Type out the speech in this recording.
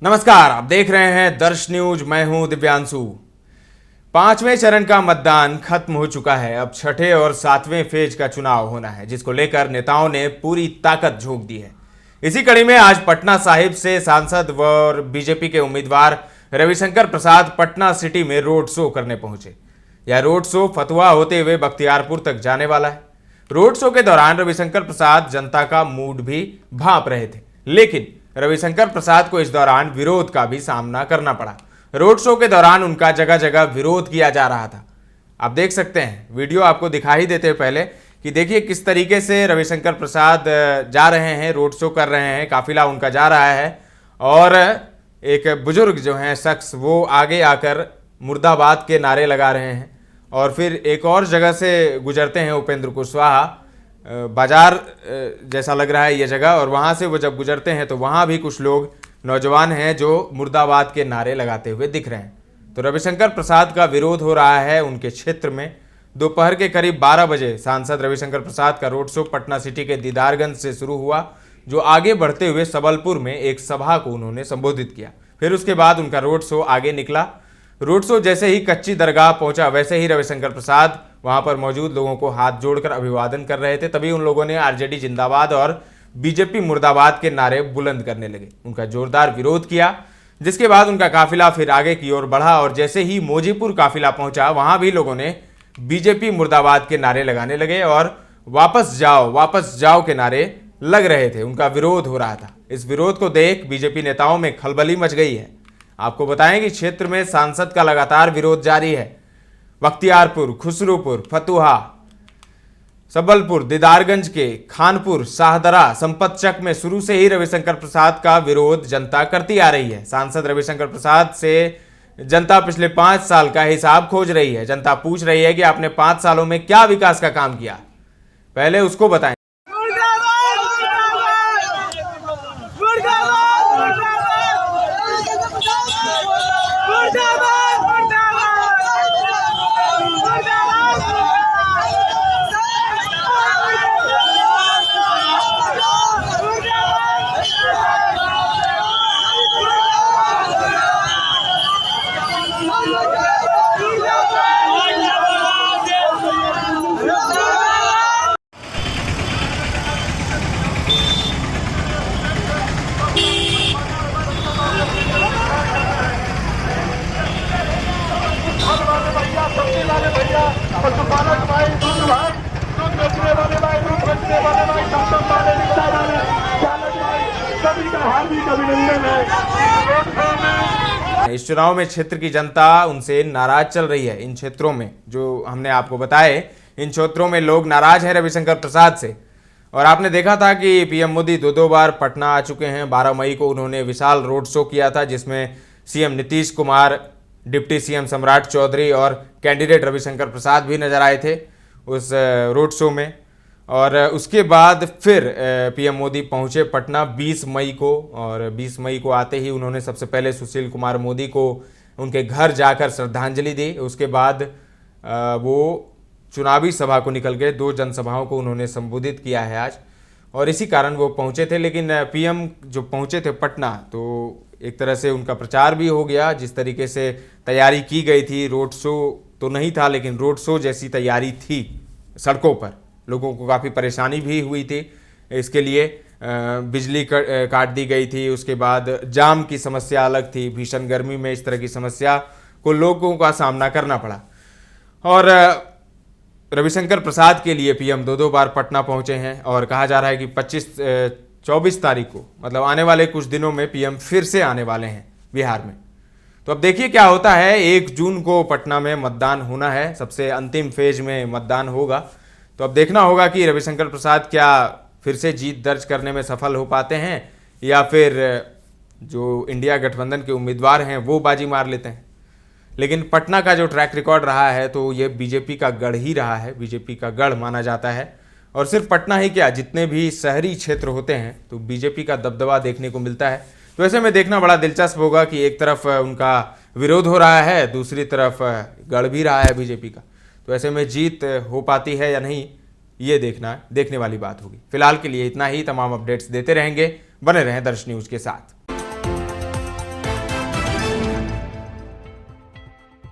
नमस्कार, आप देख रहे हैं दर्श न्यूज। मैं हूं दिव्यांशु। 5वें चरण का मतदान खत्म हो चुका है। अब छठे और 7वें फेज का चुनाव होना है, जिसको लेकर नेताओं ने पूरी ताकत झोंक दी है। इसी कड़ी में आज पटना साहिब से सांसद और बीजेपी के उम्मीदवार रविशंकर प्रसाद पटना सिटी में रोड शो करने पहुंचे। यह रोड शो फतुहा होते हुए बख्तियारपुर तक जाने वाला है। रोड शो के दौरान रविशंकर प्रसाद जनता का मूड भी भांप रहे थे, लेकिन रविशंकर प्रसाद को इस दौरान विरोध का भी सामना करना पड़ा। रोड शो के दौरान उनका जगह जगह विरोध किया जा रहा था। आप देख सकते हैं, वीडियो आपको दिखा ही देते हैं पहले कि देखिए किस तरीके से रविशंकर प्रसाद जा रहे हैं, रोड शो कर रहे हैं, काफिला उनका जा रहा है। और एक बुजुर्ग जो हैं शख्स, वो आगे आकर मुर्दाबाद के नारे लगा रहे हैं। और फिर एक और जगह से गुजरते हैं, उपेंद्र कुशवाहा बाजार जैसा लग रहा है ये जगह, और वहाँ से वो जब गुजरते हैं तो वहाँ भी कुछ लोग नौजवान हैं जो मुर्दाबाद के नारे लगाते हुए दिख रहे हैं। तो रविशंकर प्रसाद का विरोध हो रहा है उनके क्षेत्र में। दोपहर के करीब 12 बजे सांसद रविशंकर प्रसाद का रोड शो पटना सिटी के दीदारगंज से शुरू हुआ, जो आगे बढ़ते हुए सबलपुर में एक सभा को उन्होंने संबोधित किया। फिर उसके बाद उनका रोड शो आगे निकला। रोड शो जैसे ही कच्ची दरगाह पहुंचा, वैसे ही रविशंकर प्रसाद वहां पर मौजूद लोगों को हाथ जोड़कर अभिवादन कर रहे थे। तभी उन लोगों ने आरजेडी जिंदाबाद और बीजेपी मुर्दाबाद के नारे बुलंद करने लगे। उनका जोरदार विरोध किया, जिसके बाद उनका काफिला फिर आगे की ओर बढ़ा। और जैसे ही मौजीपुर काफिला पहुंचा, वहां भी लोगों ने बीजेपी मुर्दाबाद के नारे लगाने लगे और वापस जाओ के नारे लग रहे थे। उनका विरोध हो रहा था। इस विरोध को देख बीजेपी नेताओं में खलबली मच गई है। आपको बताएं कि क्षेत्र में सांसद का लगातार विरोध जारी है। बख्तियारपुर, खुसरूपुर, फतुहा, सबलपुर, दीदारगंज के खानपुर, शाहदरा, संपतचक में शुरू से ही रविशंकर प्रसाद का विरोध जनता करती आ रही है। सांसद रविशंकर प्रसाद से जनता पिछले 5 साल का हिसाब खोज रही है। जनता पूछ रही है कि आपने 5 सालों में क्या विकास का काम किया, पहले उसको बताएं। इस चुनाव में क्षेत्र की जनता उनसे नाराज चल रही है। इन क्षेत्रों में जो हमने आपको बताए, इन क्षेत्रों में लोग नाराज हैं रविशंकर प्रसाद से। और आपने देखा था कि पीएम मोदी 2 बार पटना आ चुके हैं। 12 मई को उन्होंने विशाल रोड शो किया था, जिसमें CM Nitish Kumar, deputy CM सम्राट चौधरी और कैंडिडेट रविशंकर प्रसाद भी नजर आए थे उस रोड शो में। और उसके बाद फिर पीएम मोदी पहुंचे पटना 20 मई को, और 20 मई को आते ही उन्होंने सबसे पहले सुशील कुमार मोदी को उनके घर जाकर श्रद्धांजलि दी। उसके बाद वो चुनावी सभा को निकल गए। 2 जनसभाओं को उन्होंने संबोधित किया है आज, और इसी कारण वो पहुंचे थे। लेकिन पीएम जो पहुंचे थे पटना, तो एक तरह से उनका प्रचार भी हो गया। जिस तरीके से तैयारी की गई थी, रोड शो तो नहीं था, लेकिन रोड शो जैसी तैयारी थी। सड़कों पर लोगों को काफ़ी परेशानी भी हुई थी। इसके लिए बिजली काट दी गई थी। उसके बाद जाम की समस्या अलग थी। भीषण गर्मी में इस तरह की समस्या को लोगों का सामना करना पड़ा। और रविशंकर प्रसाद के लिए पीएम 2 बार पटना पहुंचे हैं, और कहा जा रहा है कि 24 तारीख को, मतलब आने वाले कुछ दिनों में पीएम फिर से आने वाले हैं बिहार में। तो अब देखिए क्या होता है। 1 जून को पटना में मतदान होना है, सबसे अंतिम फेज में मतदान होगा। तो अब देखना होगा कि रविशंकर प्रसाद क्या फिर से जीत दर्ज करने में सफल हो पाते हैं, या फिर जो इंडिया गठबंधन के उम्मीदवार हैं वो बाजी मार लेते हैं। लेकिन पटना का जो ट्रैक रिकॉर्ड रहा है, तो ये बीजेपी का गढ़ ही रहा है, बीजेपी का गढ़ माना जाता है। और सिर्फ पटना ही क्या, जितने भी शहरी क्षेत्र होते हैं तो बीजेपी का दबदबा देखने को मिलता है। तो ऐसे में देखना बड़ा दिलचस्प होगा कि एक तरफ उनका विरोध हो रहा है, दूसरी तरफ गढ़ भी रहा है बीजेपी का। तो ऐसे में जीत हो पाती है या नहीं, ये देखने वाली बात होगी। फिलहाल के लिए इतना ही। तमाम अपडेट्स देते रहेंगे, बने रहें दर्श न्यूज़ के साथ।